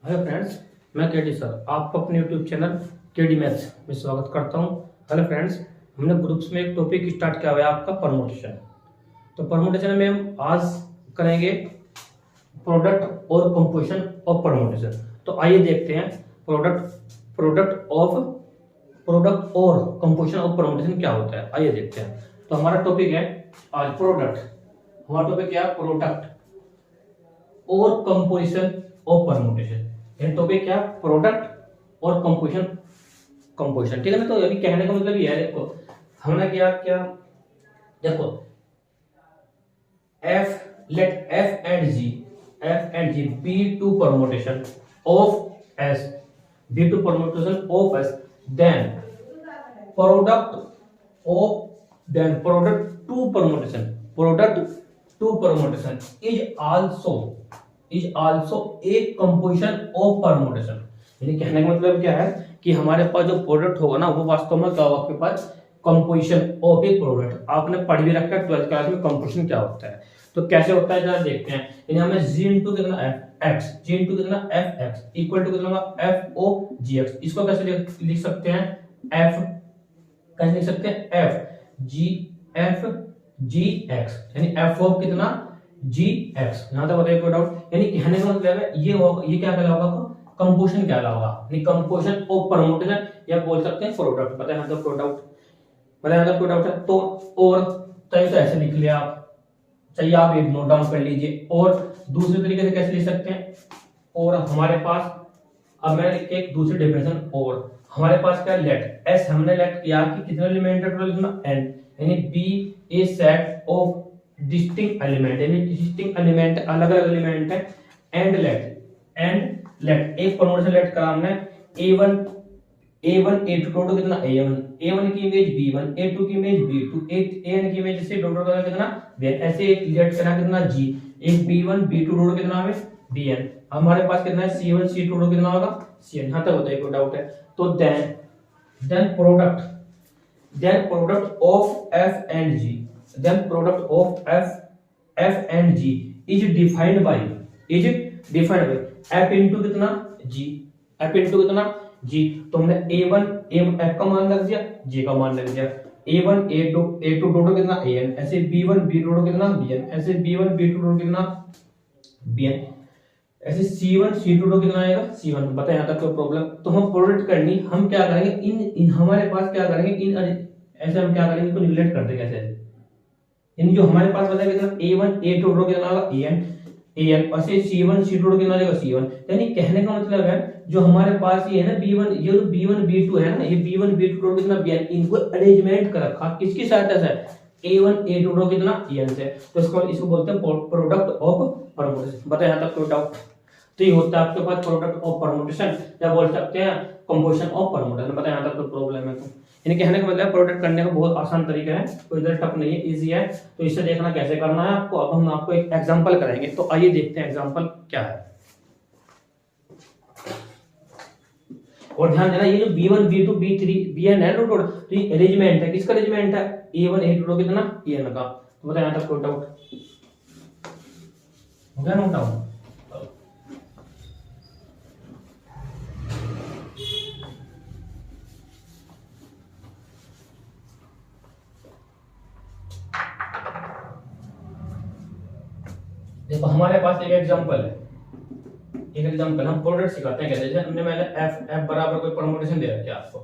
Hello friends, मैं KD sir आपको अपने यूट्यूब चैनल केडी मैथ्स में स्वागत करता हूं। हेलो फ्रेंड्स, हमने ग्रुप्स में एक टॉपिक स्टार्ट किया हुआ है आपका परमुटेशन। तो परमुटेशन में हम आज करेंगे प्रोडक्ट और कंपोजिशन ऑफ परमुटेशन। तो आइए देखते हैं प्रोडक्ट और कंपोजिशन ऑफ परमुटेशन क्या होता है। आइए देखते हैं। तो हमारा टॉपिक है आज प्रोडक्ट। हमारा टॉपिक क्या है? प्रोडक्ट और कंपोजिशन ऑफ परमुटेशन। ये टॉपिक क्या? प्रोडक्ट और कंपोजिशन। ठीक है ना। तो अभी कहने का मतलब ये है, देखो हमने क्या क्या देखो F and ji be two permutation of S then product two permutation is also a composition of permutation. यानी कहने का मतलब क्या है कि हमारे पास जो प्रोडक्ट होगा ना वो वास्तव में क्या होगा? आपके पास कंपोजिशन ऑफ ए प्रोडक्ट। आपने पढ़ भी रखा है 12th क्लास में कंपोजिशन क्या होता है। तो कैसे होता है जरा देखते हैं। यानी हमें g इंटू कितना x g इंटू कितना fx इक्वल टू कितना होगा f(o)gx। इसको कैसे लिख सकते हैं? f कैसे लिख सकते हैं? f(g)x यानी f ऑफ कितना gx। यहां तक बताइए कोई डाउट? यानी कहने का मतलब है ये क्या कहलाएगा? कंपोजिशन क्या होगा? यानी कंपोजिशन ऑफ परमुटेशन या बोल सकते हैं प्रोडक्ट। पता है मतलब प्रोडक्ट है। तो और चाहिए तो ऐसे लिख लिया आप, चाहिए आप एक नोट डाउन कर लीजिए। और दूसरे तरीके से कैसे लिख सकते हैं? और हमारे पास अब मैंने लिख के एक दूसरी डेफिनेशन। और हमारे पास क्या? लेट एस हमने लेट किया कि कितने एलिमेंट है टोटल? n। यानी be a set of distinct element, यानी डिस्टिंक्ट एलिमेंट अलग अलग एलिमेंट है। एंड लेट एक परमुटेशन लेट करा हमने a1 a2 टोटल कितना a1 की इमेज b1 a2 की इमेज b2 an की इमेज से टोटल कितना bn। ऐसे एक लेट करना कितना g एक b1 b2 टोटल कितना हमें bn। हमारे पास कितना है c1 c2 टोटल कितना होगा cn। यहां तक बताइए कोई डाउट है? तो then product of f and g is defined by f into कितना g। तो हमने a1 f का मान लग दिया, g का मान लग दिया। a1 a2 टोटल कितना an, ऐसे b1 b2 टोटल कितना bn, ऐसे b1 b2 टोटल कितना bn, ऐसे c1 c2 टोटल कितना आएगा c1। बताए यहां तक कोई प्रॉब्लम? तो हम प्रोडक्ट करनी, हम क्या करेंगे इन हमारे पास क्या करेंगे इन ऐसे हम क्या करेंगे इसको निगलेक्ट कर देंगे ऐसे। इन जो हमारे पास बताया कितना a1 a2 टोटल कितना होगा an और से c1 c2 टोटल कितना आएगा c1। यानी कहने का मतलब है जो हमारे पास ये है ना b1 ये जो b1 b2 है ना, ये b1 b2 टोटल कितना bn, इनको अरेंजमेंट कर रखा किसकी सहायता से? a1 a2 टोटल कितना an से। तो इसको बोलते हैं प्रोडक्ट ऑफ परमुटेशन। बताए यहां तक कोई डाउट? तो ये होता है आपके पास प्रोडक्ट ऑफ परमुटेशन या बोल सकते हैं कंपोजिशन ऑफ परमुटेशन। बताए यहां तक कोई प्रॉब्लम है? तो यानी कहने का मतलब प्रोडक्ट करने का बहुत आसान तरीका है, कोई इधर टफ नहीं है, इजी है। तो इसे देखना कैसे करना है आपको। अब हम आपको एक एग्जांपल कराएंगे। तो आइए देखते हैं एग्जांपल क्या है। और ध्यान देना ये जो b1 b2 b3 bn है टोटल, तो ये अरेंजमेंट है। किसका अरेंजमेंट है? a1 a2 कितना an का। तो बताए यहां तक कोई डाउट हो गया? Note down. देखो हमारे पास एक एग्जांपल है, हम प्रोडक्ट सिखाते हैं कैसे। जैसे हमने मैंने f बराबर कोई परमुटेशन दे रखा है आपको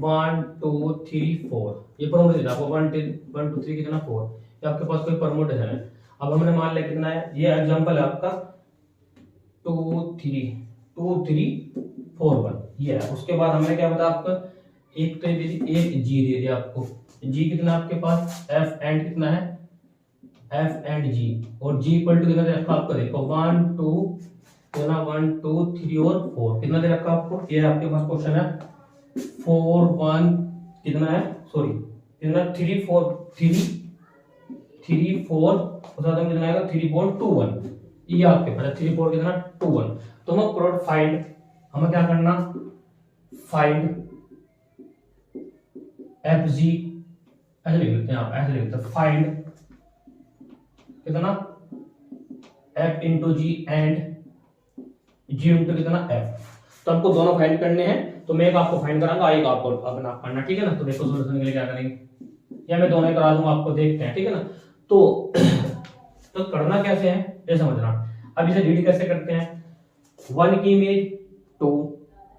1 2 3 4, ये परमुटेशन आपको 1 2 3 कितना 4, ये आपके पास कोई परमुटेशन है। अब हमने मान लिया कितना है, ये एग्जांपल है आपका 2 3 4 1 ये है। उसके बाद हमने क्या बताया आपको, एक तो एक g दे दिया आपको। g कितना आपके पास f एंड कितना है f एंड g, और g इक्वल टू कितना दे रखा आपको? देखो 1 2 कितना 1 2 3 और 4 कितना दे रखा आपको? ये आपके पास क्वेश्चन है 4 1 कितना है, सॉरी कितना 3 4 उसका मतलब कितना आएगा 3 4 2 1। ये आपके पास 3 4 कितना 2 1। तो हम प्रोडक्ट फाइंड, हमें क्या करना फाइंड fg, ऐसे लिख लेते हैं आप, ऐसे लिख लेते हैं फाइंड कितना f into G and G into कितना एफ। तो आपको दोनों फाइंड करने हैं, तो मैं एक आपको फाइंड कराऊंगा, एक आपको अपना करना, ठीक है ना। तो देखो सोल्यूशन के लिए क्या करेंगे, या मैं दोनों ही करा दूंगा आपको, देखते हैं, ठीक है ना। तो तो करना कैसे है ये समझना। अब इसे रीड कैसे करते हैं, 1 की इमेज 2,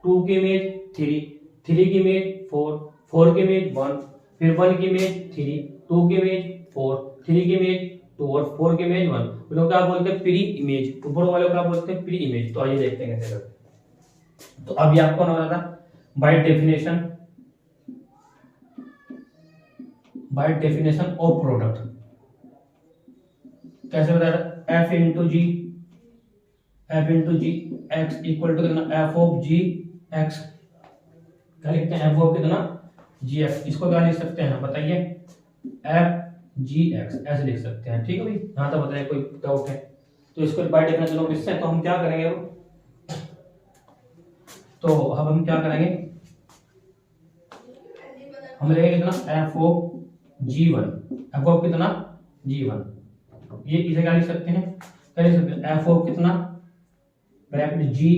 2 की इमेज 3, 3 की इमेज 4, 4 की इमेज 1, फिर 1 की इमेज 3, 2 की इमेज 4, 3 की इमेज 2 और 4 की इमेज 1। तो क्या बोलते हैं, प्री इमेज, ऊपर वाले को क्या बोलते हैं, प्री इमेज। तो आइए देखते हैं कैसे करते हैं। तो अब ये आपको ना था बाय डेफिनेशन ऑफ प्रोडक्ट कैसे बताया, F into G X equal to कितना, एफ ऑफ जी एक्स। क्या लिखते हैं, एफ ऑफ कितना, जी एक्स। इसको क्या लिख सकते हैं बताइए, एफ जी एक्स ऐसे लिख सकते हैं, ठीक है भाई। यहाँ तक बताइए, कोई डाउट है तो इसको बाय डेफिनेशन ऑफ इससे। तो हम क्या करेंगे, तो अब हम क्या करेंगे, हम लेंगे कितना, F of G one, F of कितना, जी वन। ये इसे क्या लिख सकते हैं, क्या लिख सकते हैं, एफ ऑफ कितना, ब्रैकेट जी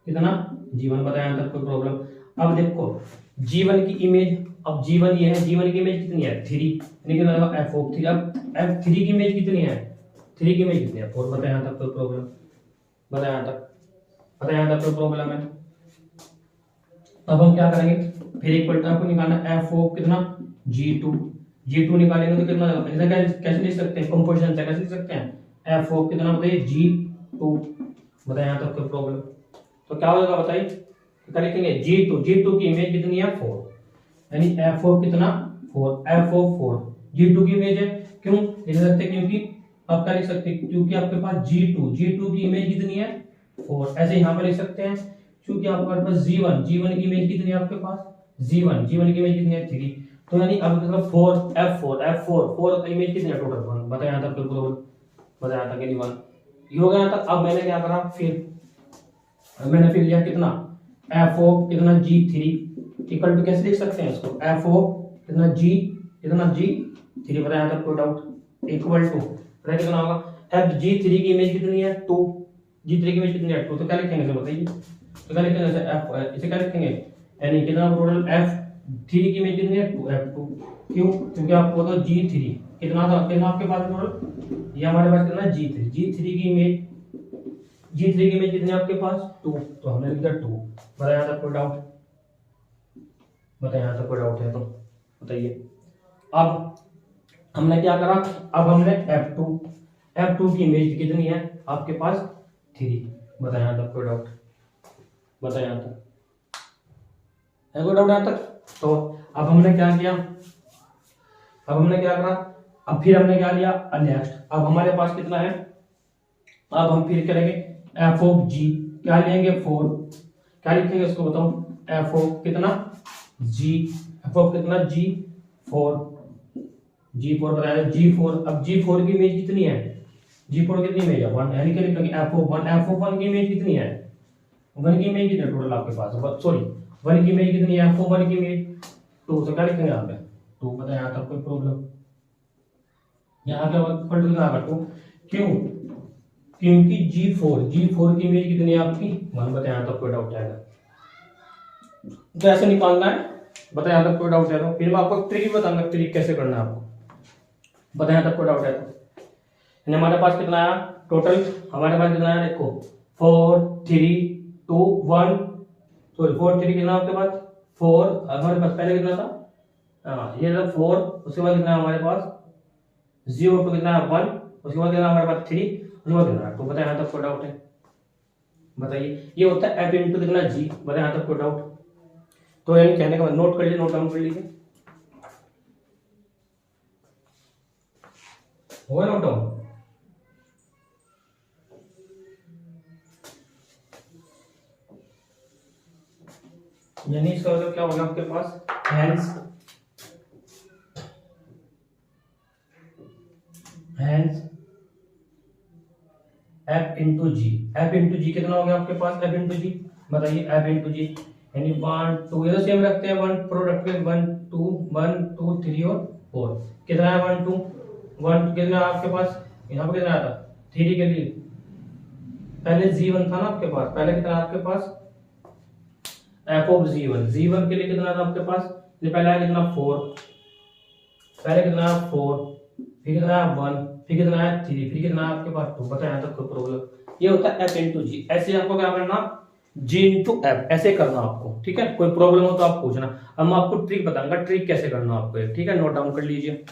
कितना, जी वन। बताया यहाँ तक कोई प्रॉब्लम। अब देखो जी1 की इमेज, अब जी1 ये है, जी1 की इमेज कितनी है, 3, यानी कि एफ ऑफ 3। अब f3 की इमेज कितनी है, 3 की इमेज कितनी है, 4। बताया यहाँ तक कोई प्रॉब्लम, बताया यहाँ तक कोई प्रॉब्लम है। अब हम क्या करेंगे, फिर इक्वल टू आपको निकालना, एफ ऑफ कितना, जी2 निकालेंगे तो कितना, ऐसा कैसे लिख सकते हैं, कंपोजिशन से कैसे लिख सकते हैं, एफ ऑफ कितना बताइए, जी2। बताया यहाँ तक कोई प्रॉब्लम। तो क्या होगा बताइए, क्या लिखेंगे, जी2 की इमेज कितनी है, 4, यानी एफ ऑफ कितना, 4, एफ ऑफ 4 जी2 की इमेज है। क्यों लिख सकते, क्योंकि आप क्या लिख सकते हैं, क्योंकि आपके पास जी2 की इमेज कितनी है, 4। ऐसे यहाँ पर लिख सकते हैं, क्योंकि आपके पास जी1 की इमेज कितनी है आपके पास, जी1 की इमेज कितनी है, 3। तो यानी अब मतलब 4 इमेज कितनी है टोटल, 1। बताया यहाँ तक बिल्कुल, बताया यहाँ तक यानी 1 ये हो गया यहाँ तक। अब मैंने क्या करा, फिर लिया कितना, एफ ऑफ कितना, जी3 इक्वल टू कैसे लिख सकते हैं इसको, एफ ऑफ कितना, जी3। बताया यहाँ तक कोई डाउट, इक्वल टू पता कितना होगा, एफ जी3 की इमेज कितनी है, 2, जी3 की इमेज कितनी है, 2। तो क्या लिखेंगे इसे बताइए, तो क्या लिखेंगे एफ, इसे क्या लिखेंगे, यानी कितना टोटल, f3 की इमेज कितनी है, 2f2। क्यों, क्योंकि आपको बताओ जी3 कितना था, कितना आपके पास टोटल, ये हमारे पास कितना, जी3 की इमेज कितनी है आपके पास, 2। तो हमने लिख दिया 2। बताया यहाँ तक कोई डाउट, बताया यहाँ तक कोई डाउट है तो बताइए। अब हमने क्या करा, अब हमने f2 की इमेज कितनी है आपके पास, 3। बताया यहाँ तक कोई डाउट, बताया यहाँ तक है कोई डाउट यहाँ तक। तो अब हमने क्या किया, करा, अब फिर हमने क्या लिया, नेक्स्ट अब हमारे पास कितना है, अब हम फिर करेंगे एफ ऑफ जी, क्या लेंगे, 4। क्या लिखेंगे इसको बताओ, एफ ऑफ कितना, जी4 बताया, जी4। अब जी4 की इमेज कितनी है, जी4 कितनी इमेज है, 1, यानी कि लिखेंगे एफ ऑफ 1 की इमेज कितनी है, 1 की इमेज कितनी है टोटल आपके पास, सॉरी 1 की इमेज कितनी है, एफ ऑफ 1 की इमेज 2। तो क्या लिखेंगे यहाँ पे, 2। बताया यहाँ तक कोई प्रॉब्लम, यहाँ पे पलट कितना आएगा, 2। क्यों, क्योंकि जी4 की इमेज कितनी है आपकी, 1। बताया यहाँ तक कोई डाउट आएगा, तो ऐसे निकालना है। बताया यहाँ तक कोई डाउट है तो फिर मैं आपको ट्रिक भी बताऊंगा, ट्रिक कैसे करना है आपको। बताया यहाँ तक कोई डाउट है तो हमारे पास कितना आया टोटल, हमारे पास कितना आया देखो, 4 3 2 1, सॉरी 4 3 कितना आपके पास, 4 हमारे पास पहले कितना था, ये था 4, उसके बाद कितना हमारे पास 0 टू कितना 1, उसके बाद कितना हमारे पास 3, उसके बाद कितना। तो बताया यहाँ तक कोई डाउट है, बताइए। ये होता है f इंटू कितना g। बताया यहाँ तक कोई डाउट, तो यानी कहने का नोट कर लीजिए, नोट डाउन कर लीजिए, होगा नोट डाउन। यानी इसका मतलब क्या होगा आपके पास, हैंस f इंटू जी कितना हो गया आपके पास, f इंटू जी। बताइए f इंटू जी यानी 1 2, ये तो सेम रखते हैं, 1 प्रोडक्ट में 1 2 3 और 4 कितना है, 1 2 कितना है आपके पास, यहाँ पे कितना आता 3 के लिए पहले g1 था ना आपके पास, पहले कितना आपके पास f ऑफ g1 के लिए कितना था आपके पास, ये पहले है कितना 4, पहले कितना है 4, फिर कितना है 1, फिर कितना है 3, फिर कितना है आपके पास 2। पता है यहाँ तक कोई प्रॉब्लम? ये होता है f इंटू जी। ऐसे आपको क्या करना, g इंटू एफ ऐसे करना आपको, ठीक है। कोई प्रॉब्लम हो तो आप पूछना। अब मैं आपको ट्रिक बताऊंगा, ट्रिक कैसे करना आपको, ठीक है। नोट डाउन कर लीजिए,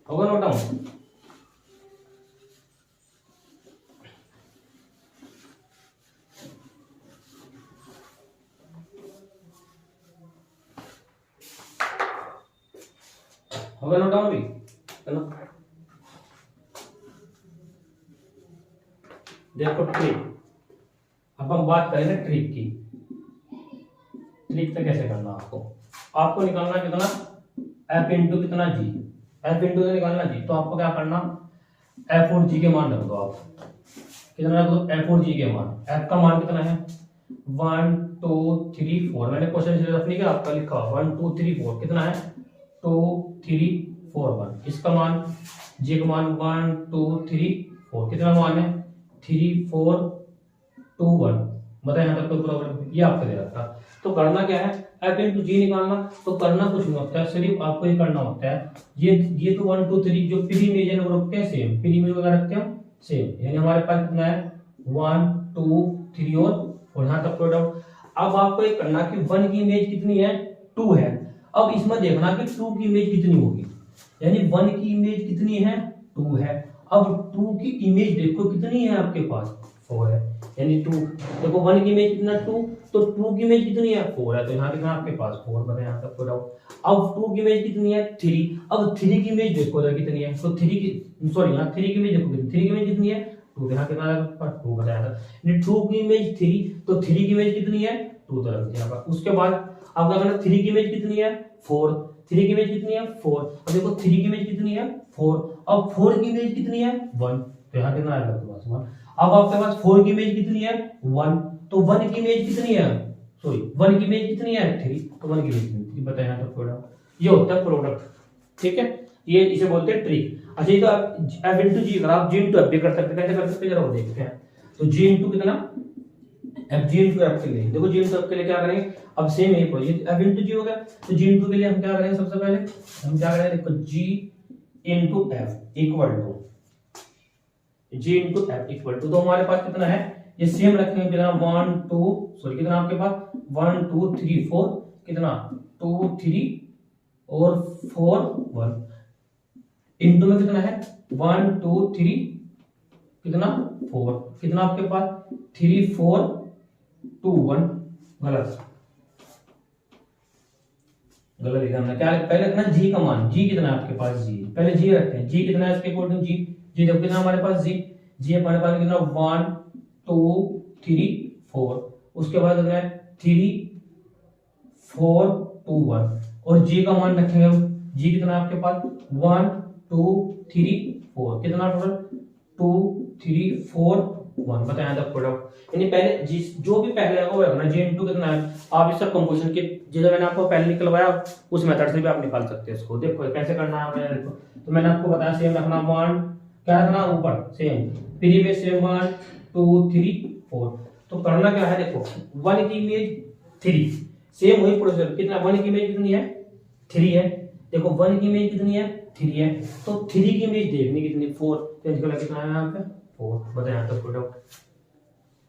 होगा नोट डाउन। होगा नोट डाउन भी चलो। देखो ट्रिक, अब हम बात करेंगे ट्रिक की। ट्रिक तो कैसे करना आपको निकालना कितना, f इंटू कितना g, f इंटू से निकालना g। तो आपको क्या करना, f और g के मान रख दो आप। कितना रख दो, f और g के मान। f का मान कितना है 1 2 3 4, मैंने क्वेश्चन सिर्फ नहीं किया, आपका लिखा 1 2 3 4 कितना है 2 3 4 1। इसका मान g का मान 1 2 3 4 कितना मान है 3 4 2 1। बताए यहाँ तक कोई प्रॉब्लम? ये आपको दे रखा। तो करना क्या है, f इंटू जी निकालना। तो करना कुछ नहीं होता है, सिर्फ आपको ये करना होता है, ये तो 1 2 3 जो प्री इमेज है वो रखते हैं सेम, प्री इमेज वगैरह रखते हैं सेम। यानी हमारे पास कितना है 1 2 3 और यहाँ तक कोई डाउट? अब आपको ये करना कि 1 की इमेज कितनी है 2 है। अब इसमें देखना कि 2 की इमेज कितनी होगी, यानी 1 की इमेज कितनी है 2 है। अब 2 की इमेज देखो कितनी है आपके पास 4 है, यानी 2। देखो 1 की इमेज कितना 2, तो 2 की इमेज कितनी है 4 है, तो यहाँ कितना आपके पास 4 बने। यहाँ तक कोई डाउट? अब 2 की इमेज कितनी है 3, अब 3 की इमेज देखो जरा कितनी है, तो 3 की सॉरी यहाँ 3 की इमेज देखो, 3 की इमेज कितनी है 2, यहाँ कितना है 2 बताया था। यानी 2 की इमेज 3, तो 3 की इमेज कितनी है 2 तो रख दिया। उसके बाद अब क्या करना, 3 की इमेज कितनी है 4, 3 की इमेज कितनी है 4। अब देखो 3 की इमेज कितनी है 4, अब 4 की इमेज कितनी है 1, तो यहाँ कितना आएगा आपके पास 1। अब आपके पास 4 की इमेज कितनी है 1, तो 1 की इमेज कितनी है सॉरी 1 की इमेज कितनी है 3, तो 1 की इमेज कितनी बताया यहाँ तक प्रोडक्ट। ये होता है प्रोडक्ट, ठीक है। ये इसे बोलते हैं ट्रिक। अच्छा ये तो आप f इंटू जी, अगर आप g इंटू एफ भी कर सकते हैं, कैसे कर सकते हैं जरा वो देखते हैं। तो g इंटू कितना f, g इंटू एफ के लिए देखो, g इंटू एफ के लिए क्या करेंगे, अब सेम यही प्रोजेक्ट f इंटू जी हो गया, तो g इंटू के लिए हम क्या करेंगे, सबसे पहले हम क्या करेंगे, देखो g into F equal to g into F equal to, तो हमारे पास कितना है, ये सेम रखेंगे कितना 1 2 सॉरी कितना आपके पास 1 2 3 4 कितना 2 3 और 4 1 इंटू में कितना है 1 2 3 कितना 4 कितना आपके पास 3 4 2 1। गलत गलत लिखा हमने, क्या पहले रखना g का मान, g कितना है आपके पास g, पहले g रखते हैं, g कितना है इसके अकॉर्डिंग g देखो कितना हमारे पास g हमारे पास कितना 1 2 3 4, उसके बाद कितना है 3 4 2 1 और g का मान रखेंगे हम, g कितना आपके पास 1 2 3 4 कितना टोटल 2 3 4 1। बताया तक प्रोडक्ट, यानी पहले जी जो भी पहले आएगा वो रखना, जी इंटू कितना है। आप इस कंपोजिशन के जैसे मैंने आपको पहले निकलवाया उस मेथड से भी आप निकाल सकते हैं इसको। देखो कैसे करना है मैंने, देखो तो मैंने आपको बताया सेम रखना 1 क्या रखना ऊपर सेम, फिर में सेम 1 2 3 4। तो करना क्या है, देखो 1 की इमेज 3 सेम वही प्रोसेसर, कितना 1 की इमेज कितनी है 3 है, देखो 1 की इमेज कितनी है 3 है, तो 3 की इमेज देखनी कितनी 4, तो इसका कितना है यहाँ पे 4। बताया यहाँ तक प्रोडक्ट।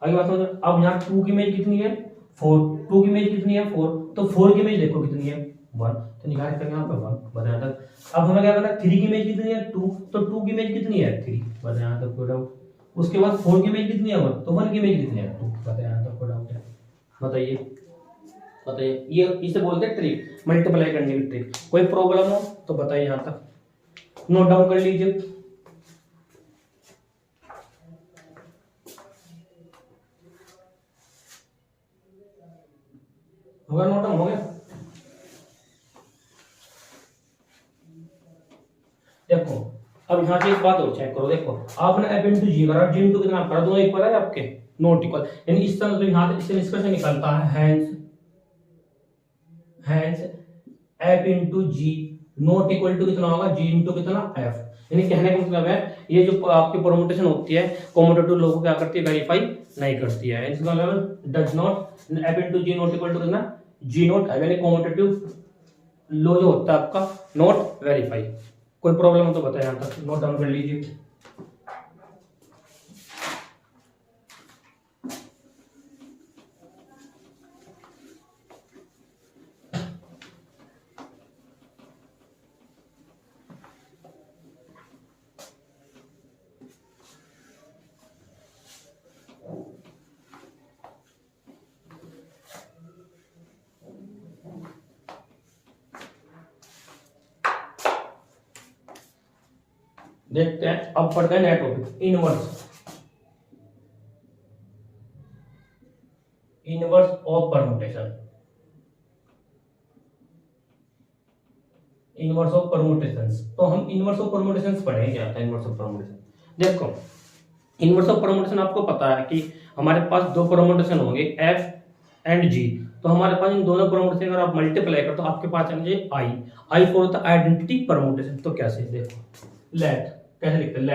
आगे बात समझो, अब यहाँ 2 की इमेज कितनी है 4, 2 की इमेज कितनी है 4, तो 4 की इमेज देखो कितनी है 1, तो निकाल करके यहाँ पे 1। बताया तक। अब हमें क्या करना है 3 की इमेज कितनी है 2, तो 2 की इमेज कितनी है 3। बताया यहाँ तक प्रोडक्ट। उसके बाद 4 की इमेज कितनी है 1, तो 1 की इमेज कितनी है 2। बताया यहाँ तक प्रोडक्ट है। बताइए बताइए, ये इसे बोलते हैं ट्रिक, मल्टीप्लाई करने की ट्रिक। कोई प्रॉब्लम हो तो बताइए, यहाँ तक नोट डाउन कर लीजिए। होगा नोट डाउन हो गया। देखो अब यहाँ से एक बात और चेक करो, देखो आपने f इंटू जी करा, g इंटू कितना करा, दोनों इक्वल है आपके, नॉट इक्वल, यानी इस तरह से यहाँ से निष्कर्ष निकलता है hence f into G not equal to कितना होगा g इंटू कितना f। यानी कहने का मतलब है ये जो आपकी परमुटेशन होती है कम्यूटेटिव लो को क्या करती है, वेरीफाई नहीं करती है। इसका मतलब does not F into G not equal to कितना, जी नॉट है, यानी कम्यूटेटिव लो जो होता है आपका नॉट वेरीफाई। कोई प्रॉब्लम हो तो बताए, यहां तक नोट डाउन कर लीजिए। देखते हैं अब पढ़ते हैं नया topic, inverse. Inverse of permutation, inverse of permutations. तो हम इनवर्स ऑफ परमुटेशंस पढ़ेंगे, क्या होता है इनवर्स ऑफ परमुटेशन। देखो इनवर्स ऑफ परमुटेशन आपको पता है कि हमारे पास दो परमुटेशन होंगे एफ एंड जी। तो हमारे पास इन दोनों परमुटेशन अगर आप मल्टीप्लाई करो तो आपके पास आएंगे I, I for the identity permutation. तो कैसे, देखो लेट, कैसे लिखते हैं,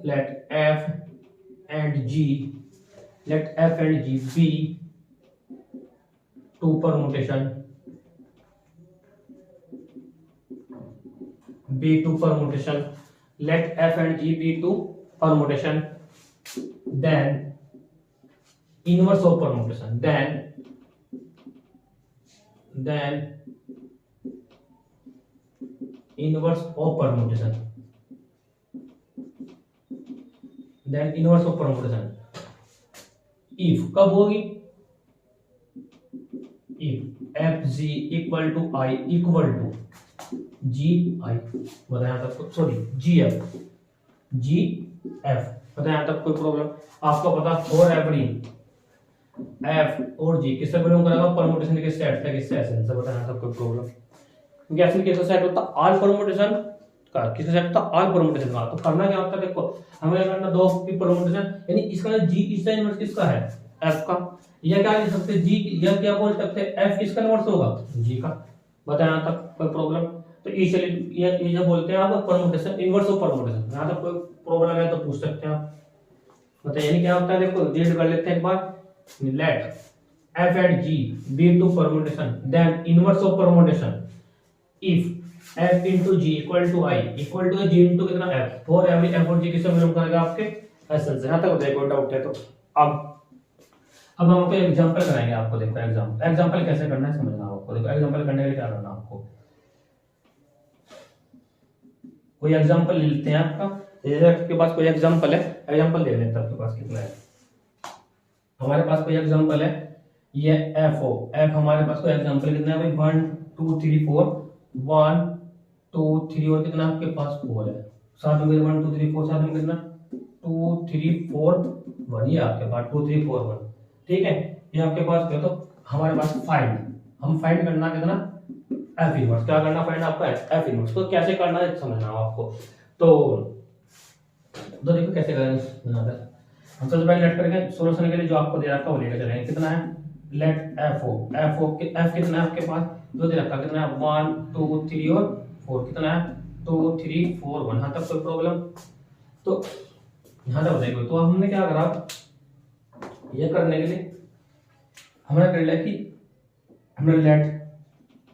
let F and G, let f and g be two permutation, be two permutation, let f and g be two permutation, then inverse of permutation, then inverse of permutation, then inverse of permutation if कब होगी, if f g equal to i equal to g i, बताया तक, sorry g f, g f बताया तक कोई problem. आपको पता for every F और जी किससे बिलोंग करेगा, परमुटेशन के सेट से, किससे एसएन से, बताया तक कोई प्रॉब्लम। क्योंकि एसएन किसका सेट होता है, आल परमुटेशन का, किसका सेट होता है, आल परमुटेशन का। तो करना क्या होता है, देखो हमें करना दो की परमुटेशन, यानी इसका जी इसका इनवर्स किसका है, एफ का। या क्या लिख सकते जी, या क्या बोल सकते एफ किसका इनवर्स होगा, जी का। बताया यहाँ तक कोई प्रॉब्लम। तो इसीलिए ये जो बोलते हैं आप परमुटेशन, इनवर्स ऑफ परमुटेशन। यहाँ तक कोई प्रॉब्लम है तो पूछ सकते हैं आप, बताइए। यानी क्या होता है, देखो रीड कर लेते हैं एक बार, let F and ji be two permutation, then inverse of permutation if f into g equal to i equal to g into कितना f, फॉर एवरी f और g किससे बिलोंग करेगा, आपके एसेंस से। यहां तक बताइए, कोई डाउट है तो। अब हम आपको एग्जांपल कराएंगे, आपको देखो एग्जांपल कैसे करना है समझना आपको। देखो एग्जांपल करने के लिए क्या करना है आपको, कोई एग्जांपल लेते हैं आपका, जैसे आपके पास कोई एग्जांपल है, एग्जांपल दे लेते हैं आपके पास कितना है। हमारे पास कोई एग्जांपल है, ये एफ हो, एफ हमारे पास कोई एग्जांपल कितना है भाई, 1 2 3 4, 1 2 3 और कितना आपके पास 4 है, साथ में 1 2 3 4, साथ में कितना 2 3 4 1, ये आपके पास 2 3 4 1, ठीक है। ये आपके पास क्या, तो हमारे पास फाइंड, हम फाइंड करना कितना, एफ इनवर्स। क्या करना, फाइंड आपका एफ इनवर्स। तो कैसे करना है समझना आपको। तो देखो कैसे करेंगे, हम सबसे पहले लेट करेंगे सॉल्यूशन के लिए जो आपको दे रखा है वो लेकर चलेंगे। कितना है, लेट एफ हो, एफ कितना है आपके पास, जो दे रखा कितना है, 1 2 3 और 4, कितना है 2 3 4 1। यहां तक कोई प्रॉब्लम, तो यहां तक बताइए। तो हमने क्या करा, ये करने के लिए हमने कर लिया कि हमने let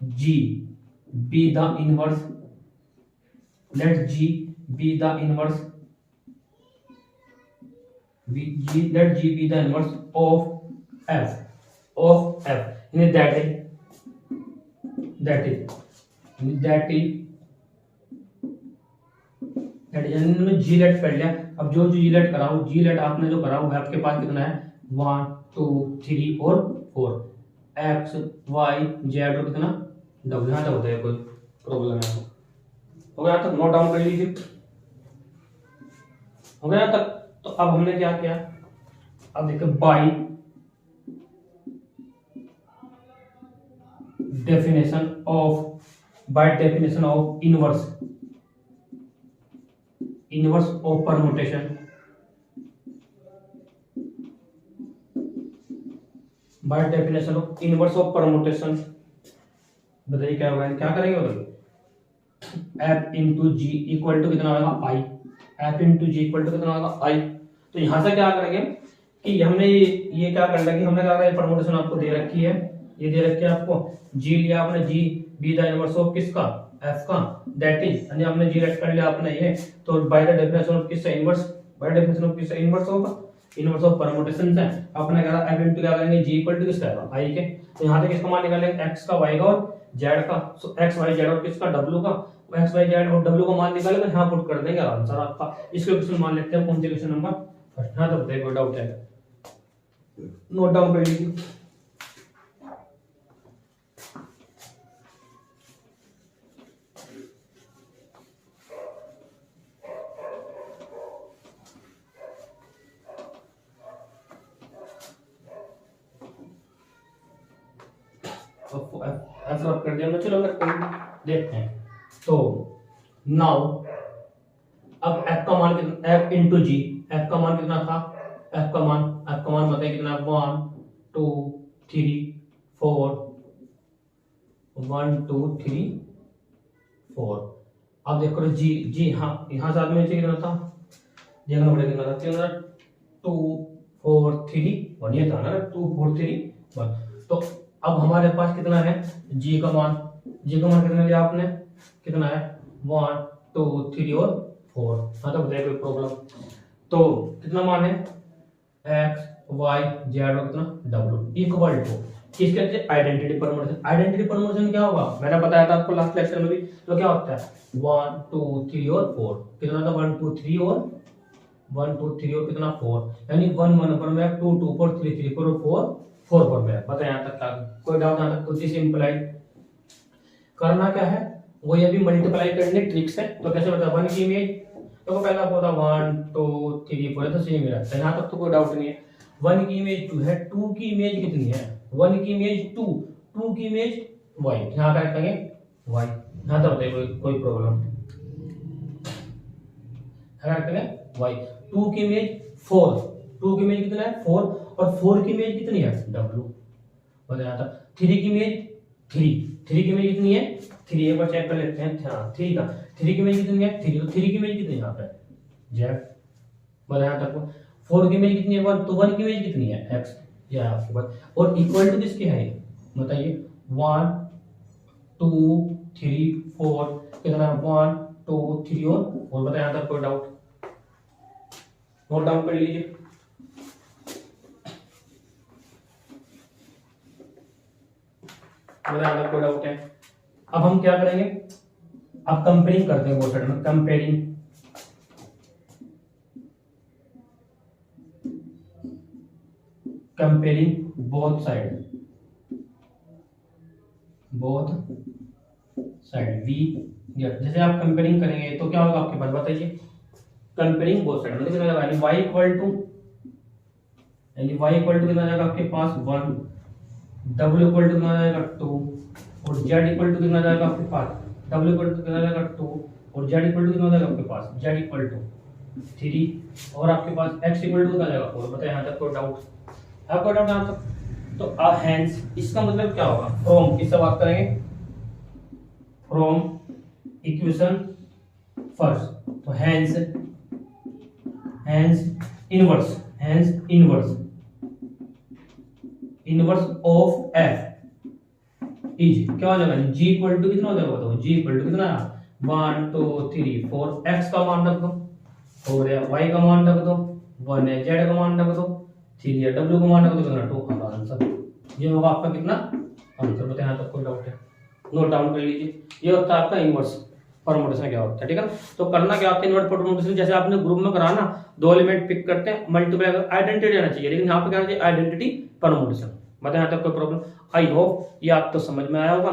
G be the inverse, let G be the inverse, let G be the inverse of f, यानी that is यानी मैंने G let कर लिया। अब जो G let करा हूं, G let आपने जो करा वो आपके पास कितना है, 1 2 3 और 4, x y z और कितना w। यहाँ तक होता है, कोई प्रॉब्लम है हो गया तक, नोट डाउन कर लीजिए, हो गया तक। तो अब हमने क्या किया, अब देखो by definition of inverse of permutation, by definition of inverse of permutation, बताइए क्या होगा, क्या करेंगे बताइए। F into g equal to कितना होगा i, f into g equal to कितना होगा आई। तो यहां से क्या करेंगे कि हमने ये क्या कर लिया कि हमने क्या करा, परमुटेशन आपको दे रखी है, ये दे रखी है आपको, जी लिया आपने, जी बी द इनवर्स ऑफ किसका, एफ का, दैट इज, यानी हमने जी लेट कर लिया आपने ये, तो बाय द डेफिनेशन ऑफ किसका इनवर्स, बाय डेफिनेशन ऑफ किसका इनवर्स होगा, इनवर्स ऑफ परमुटेशन है अपने कहा एफ इनटू क्या करेंगे जी इक्वल टू किसका है आई के। तो यहां से किसका मान निकालेंगे, एक्स का, वाई का और जेड का। सो एक्स वाई जेड और किसका डब्ल्यू का, एक्स वाई जेड और डब्ल्यू का मान निकालेंगे, यहां पुट कर देंगे आंसर आपका। इसको क्वेश्चन मान लेते हैं, कौन से क्वेश्चन नंबर फर्स्ट। हां तो बताइए कोई डाउट है, नोट डाउन कर लीजिए। आंसर कर दिया हमने, चलो देखते हैं। तो नाउ अब f का मान कितना, f इंटू जी, f का मान कितना था, f का मान बताइए कितना, 1 2 3 4, 1 2 3 4। अब देखो जी जी, हाँ यहाँ साथ में कितना था, देखना पड़ेगा कितना था, कितना 2 4 3 1, ये था ना 2 4 3 1। तो अब हमारे पास कितना है g का मान, कितना लिया आपने, कितना है 1 2 3 और 4। हाँ तो बताइए कोई प्रॉब्लम। तो कितना मान है x y z और कितना w इक्वल टू किसके, आइडेंटिटी परमुटेशन। आइडेंटिटी परमुटेशन क्या होगा, मैंने बताया था आपको लास्ट लेक्चर में भी, तो क्या होता है 1 2 3 और 4, कितना था 1 2 3 और 1 2 3 और कितना 4, यानी 1 1 पर में 2 2 पर 3 3 पर 4 4 पर में। बताए यहाँ तक का कोई डाउट यहाँ तक, कुछ सिंपल करना क्या है, वो ये भी मल्टीप्लाई करने ट्रिक्स है। तो कैसे बता, 1 की इमेज तो पहला होता 1 2 3 4, तो सेम ही रहता है, यहाँ तक तो कोई डाउट नहीं है। 1 की इमेज 2 है, 2 की इमेज कितनी है, 1 की इमेज 2, 2 की इमेज y, यहाँ क्या करेंगे y। यहाँ तो बताइए कोई प्रॉब्लम, यहाँ करेंगे y। 2 की इमेज 4, 2 की इमेज कितना है 4, और 4 की इमेज कितनी है w, बताया था। 3 की इमेज 3 की इमेज कितनी है 3, एक बार चेक कर लेते हैं, हाँ 3 का 3 की इमेज कितनी है 3, तो 3 की इमेज कितनी है यहाँ पे z, बताया था। 4 की इमेज कितनी है 1, तो 1 की इमेज कितनी है x, ये आपके पास। और इक्वल टू किसके है बताइए, 1 2 3 4, कितना 1 2 3 और बताया था, कोई डाउट नोट डाउन कर लीजिए। कोई डाउट है। अब हम क्या करेंगे, अब कंपेयरिंग करते हैं, वो साइड में कंपेयरिंग बोथ साइड वी, जैसे आप कंपेयरिंग करेंगे तो क्या होगा आपके पास, बताइए कंपेयरिंग बोथ साइड मतलब कितना जाएगा, y इक्वल टू, यानी y इक्वल टू कितना जाएगा आपके पास 1, w इक्वल टू कितना जाएगा 2, और z इक्वल टू कितना जाएगा आपके पास, w इक्वल टू कितना जाएगा 2, और z इक्वल टू कितना जाएगा आपके पास, z इक्वल टू 3, और आपके पास x इक्वल टू कितना जाएगा 4। बताइए यहाँ तक कोई डाउट, आपको डाउट यहाँ तक। तो हेंस इसका मतलब क्या होगा, फ्रॉम किससे बात करेंगे, फ्रॉम इक्वेशन फर्स्ट, तो hence inverse of f is क्या हो जाएगा, g इक्वल टू कितना हो जाएगा, बताओ g इक्वल टू कितना 1 2 3 4, x का मान रख दो 4 है, y का मान रख दो 1 है, z का मान रख दो 3 है, w का मान रख दो कितना 2, हमारा आंसर ये होगा आपका कितना आंसर। बताए यहाँ तक कोई डाउट है, नोट डाउन कर लीजिए। ये होता है आपका इनवर्स परमुटेशन, क्या होता है ठीक है। तो करना क्या होता है इनवर्स परमुटेशन, जैसे आपने ग्रुप में करा ना, 2 एलिमेंट पिक करते हैं, मल्टीप्लाई आइडेंटिटी आना चाहिए, लेकिन यहाँ पे क्या आना चाहिए आइडेंटिटी परमुटेशन। बताए यहाँ तक कोई प्रॉब्लम, आई होप ये आपको समझ में आया होगा।